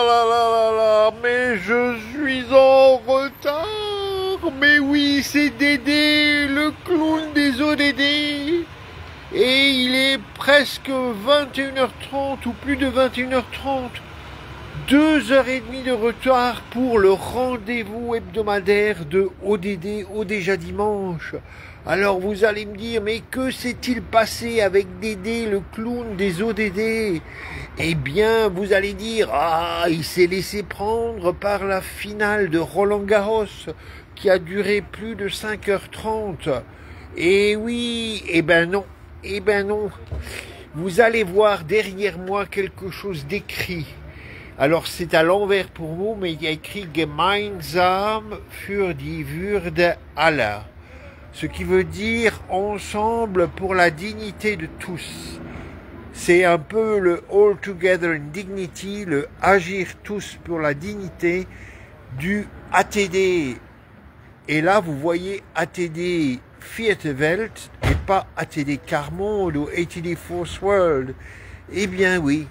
là là là là, mais je suis en retard. Mais oui, c'est Dédé, le clown des ODD. Et il est presque 21h30 ou plus de 21h30. 2h30 de retard pour le rendez-vous hebdomadaire de ODD au déjà dimanche. Alors vous allez me dire, mais que s'est-il passé avec Dédé, le clown des ODD? Eh bien, vous allez dire, ah, il s'est laissé prendre par la finale de Roland-Garros qui a duré plus de 5h30. Eh oui, eh ben non, eh ben non. Vous allez voir derrière moi quelque chose d'écrit. Alors c'est à l'envers pour vous, mais il y a écrit Gemeinsam für die Würde aller, ce qui veut dire ensemble pour la dignité de tous. C'est un peu le All Together in Dignity, le agir tous pour la dignité du ATD. Et là vous voyez ATD Vierte Welt et pas ATD Carmonde ou ATD Fourth World. Eh bien oui.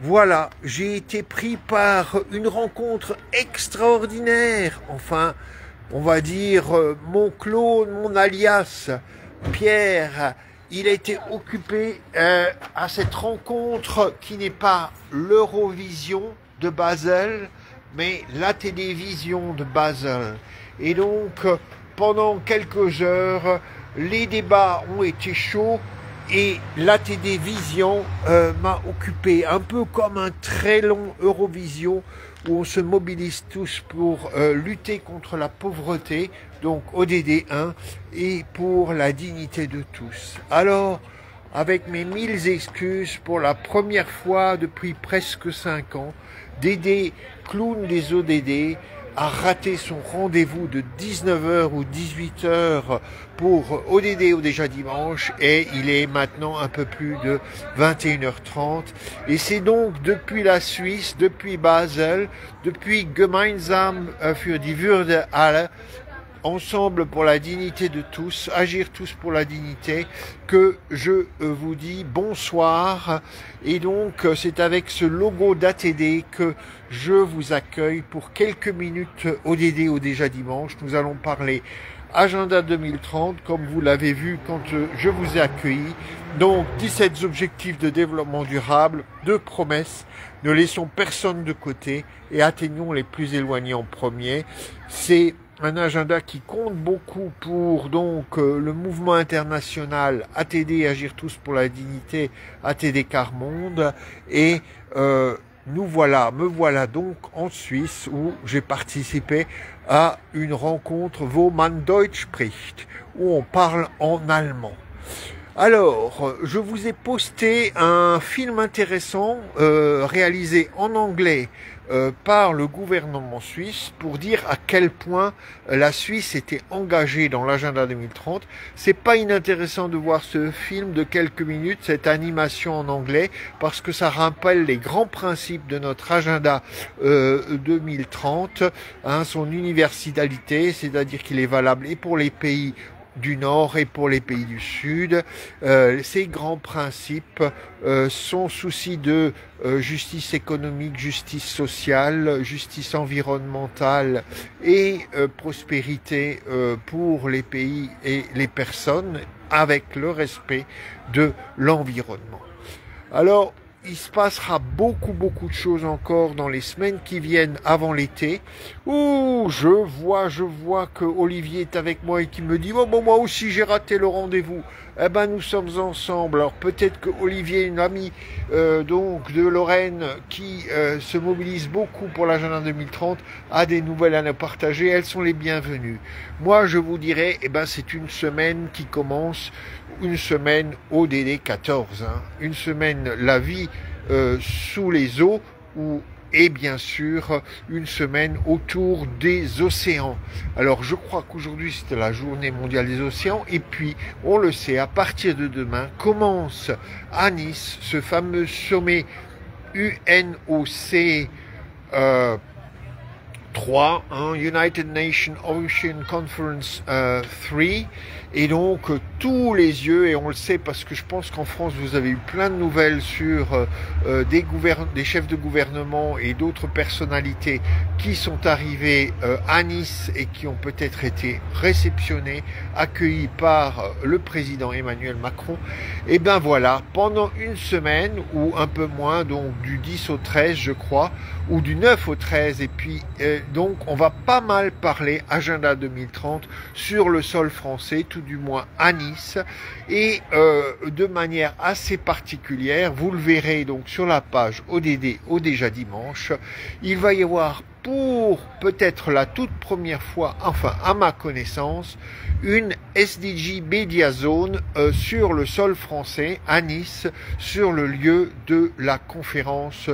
Voilà, j'ai été pris par une rencontre extraordinaire. Enfin, on va dire mon clone, mon alias, Pierre, il a été occupé à cette rencontre qui n'est pas l'Eurovision de Basel, mais la télévision de Basel. Et donc, pendant quelques heures, les débats ont été chauds. Et la télévision m'a occupé, un peu comme un très long Eurovision où on se mobilise tous pour lutter contre la pauvreté, donc ODD 1, et pour la dignité de tous. Alors, avec mes 1000 excuses, pour la première fois depuis presque 5 ans, Dédé, clown des ODD, a raté son rendez-vous de 19h ou 18h pour ODD au déjà dimanche et il est maintenant un peu plus de 21h30 et c'est donc depuis la Suisse, depuis Basel, depuis Gemeinsam für die Würde aller, ensemble pour la dignité de tous, agir tous pour la dignité, que je vous dis bonsoir. Et donc c'est avec ce logo d'ATD que je vous accueille pour quelques minutes ODD au déjà dimanche. Nous allons parler agenda 2030, comme vous l'avez vu quand je vous ai accueilli. Donc 17 objectifs de développement durable, 2 promesses, ne laissons personne de côté et atteignons les plus éloignés en premier. C'est un agenda qui compte beaucoup pour donc le mouvement international ATD, Agir tous pour la dignité, ATD Carmonde. Et me voilà donc en Suisse où j'ai participé à une rencontre Wo man Deutsch spricht, où on parle en allemand. Alors, je vous ai posté un film intéressant réalisé en anglais par le gouvernement suisse pour dire à quel point la Suisse était engagée dans l'agenda 2030. C'est pas inintéressant de voir ce film de quelques minutes, cette animation en anglais, parce que ça rappelle les grands principes de notre agenda 2030, hein, son universalité, c'est-à-dire qu'il est valable et pour les pays du Nord et pour les pays du Sud. Ces grands principes sont soucis de justice économique, justice sociale, justice environnementale et prospérité pour les pays et les personnes avec le respect de l'environnement. Alors, il se passera beaucoup de choses encore dans les semaines qui viennent avant l'été. Ouh, je vois que Olivier est avec moi et qui me dit, oh, bon, moi aussi j'ai raté le rendez-vous. Eh ben, nous sommes ensemble. Alors peut-être que Olivier, une amie donc de Lorraine qui se mobilise beaucoup pour l'agenda 2030, a des nouvelles à nous partager. Elles sont les bienvenues. Moi, je vous dirais, eh ben, c'est une semaine qui commence, une semaine ODD 14, hein. Une semaine la vie sous les eaux et bien sûr une semaine autour des océans. Alors je crois qu'aujourd'hui c'était la journée mondiale des océans et puis on le sait, à partir de demain commence à Nice ce fameux sommet UNOC 3, hein, United Nations Ocean Conference 3, et donc tous les yeux, et on le sait parce que je pense qu'en France vous avez eu plein de nouvelles sur des chefs de gouvernement et d'autres personnalités qui sont arrivés à Nice et qui ont peut-être été réceptionnés, accueillis par le président Emmanuel Macron. Et ben voilà, pendant une semaine ou un peu moins, donc du 10 au 13 je crois, ou du 9 au 13, et puis donc on va pas mal parler agenda 2030 sur le sol français, tout du moins à Nice, et de manière assez particulière, vous le verrez donc sur la page ODD au déjà dimanche, il va y avoir pour peut-être la toute première fois, enfin à ma connaissance, une SDG Media Zone sur le sol français à Nice, sur le lieu de la conférence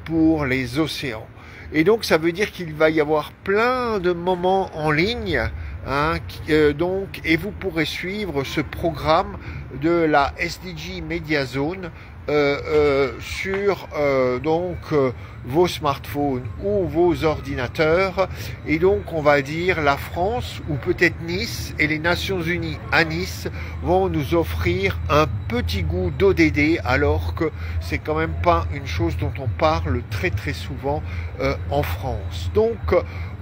pour les océans. Et donc ça veut dire qu'il va y avoir plein de moments en ligne, hein, donc, et vous pourrez suivre ce programme de la SDG Media Zone sur vos smartphones ou vos ordinateurs, et donc on va dire la France ou peut-être Nice et les Nations Unies à Nice vont nous offrir un petit goût d'ODD, alors que c'est quand même pas une chose dont on parle très très souvent en France. Donc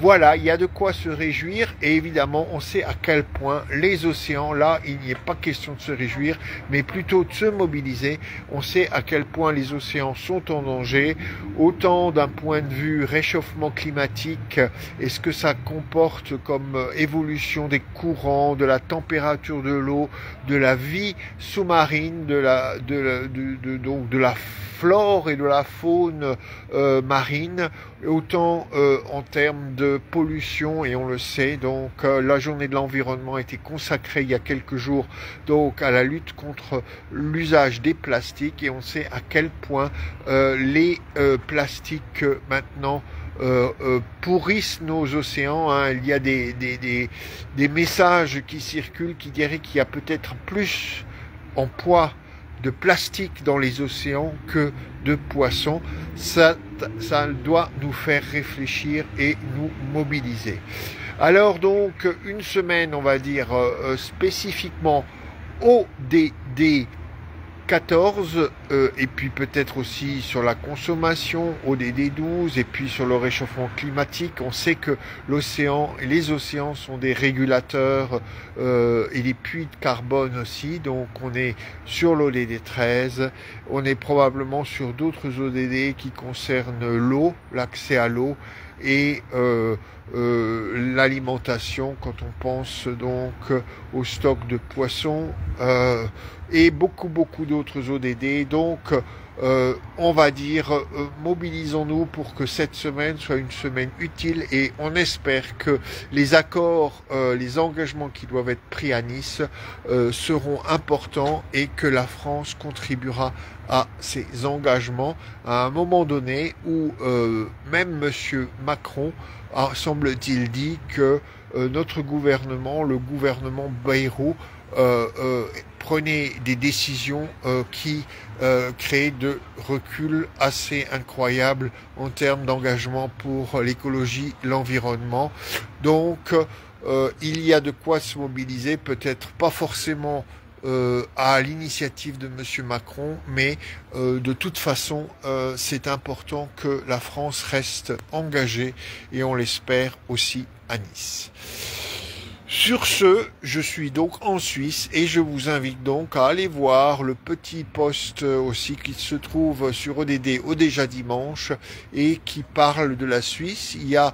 voilà, il y a de quoi se réjouir, et évidemment on sait à quel point les océans, là il n'y est pas question de se réjouir mais plutôt de se mobiliser. On sait à quel point les océans sont en danger, autant d'un point de vue réchauffement climatique et ce que ça comporte comme évolution des courants, de la température de l'eau, de la vie sous-marine, de la flore et de la faune marine, autant en termes de pollution, et on le sait, donc la journée de l'environnement a été consacrée il y a quelques jours donc à la lutte contre l'usage des plastiques, et on sait à quel point les plastiques maintenant pourrissent nos océans, hein. Il y a des messages qui circulent qui diraient qu'il y a peut-être plus en poids de plastique dans les océans que de poissons. Ça doit nous faire réfléchir et nous mobiliser. Alors donc une semaine, on va dire spécifiquement ODD 14, et puis peut-être aussi sur la consommation, ODD 12, et puis sur le réchauffement climatique. On sait que les océans sont des régulateurs et des puits de carbone aussi, donc on est sur l'ODD 13, on est probablement sur d'autres ODD qui concernent l'eau, l'accès à l'eau, et l'alimentation, quand on pense donc au stock de poissons, et beaucoup d'autres ODD. Donc on va dire mobilisons-nous pour que cette semaine soit une semaine utile, et on espère que les accords, les engagements qui doivent être pris à Nice seront importants, et que la France contribuera à ces engagements à un moment donné où même Monsieur Macron semble-t-il dit que notre gouvernement, le gouvernement Bayrou, prenait des décisions qui créaient de recul assez incroyables en termes d'engagement pour l'écologie, l'environnement. Donc il y a de quoi se mobiliser, peut-être pas forcément à l'initiative de Monsieur Macron, mais de toute façon c'est important que la France reste engagée, et on l'espère aussi à Nice. Sur ce, je suis donc en Suisse, et je vous invite donc à aller voir le petit post aussi qui se trouve sur ODD au déjà dimanche et qui parle de la Suisse. Il y a,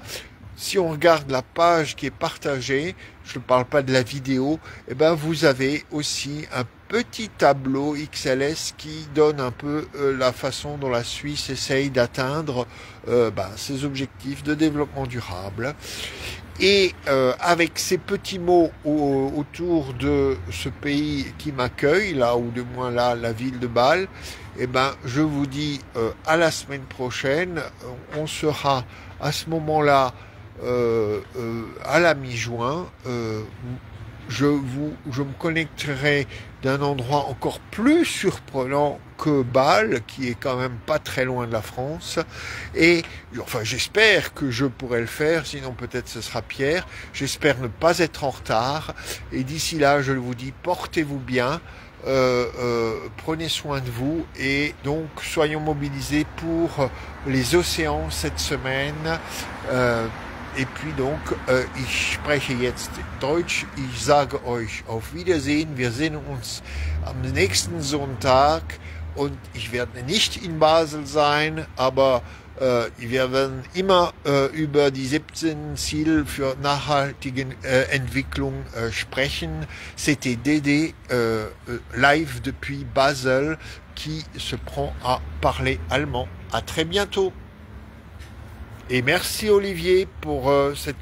si on regarde la page qui est partagée, je ne parle pas de la vidéo, et ben vous avez aussi un petit tableau XLS qui donne un peu la façon dont la Suisse essaye d'atteindre ses objectifs de développement durable. Et avec ces petits mots autour de ce pays qui m'accueille, là, ou du moins là, la ville de Bâle, eh ben, je vous dis à la semaine prochaine. On sera à ce moment-là à la mi-juin, je me connecterai d'un endroit encore plus surprenant que Bâle, qui est quand même pas très loin de la France. Et enfin, j'espère que je pourrai le faire, sinon peut-être ce sera Pierre. J'espère ne pas être en retard. Et d'ici là, je vous dis, portez-vous bien. Prenez soin de vous et donc soyons mobilisés pour les océans cette semaine. Et puis donc, ich spreche jetzt Deutsch. Ich sage euch auf Wiedersehen. Wir sehen uns am nächsten Sonntag und ich werde nicht in Basel sein, aber wir werden immer über die 17 Ziele für nachhaltige Entwicklung sprechen. C'était Dédé live depuis Basel qui se prend à parler allemand. À très bientôt. Et merci Olivier pour cette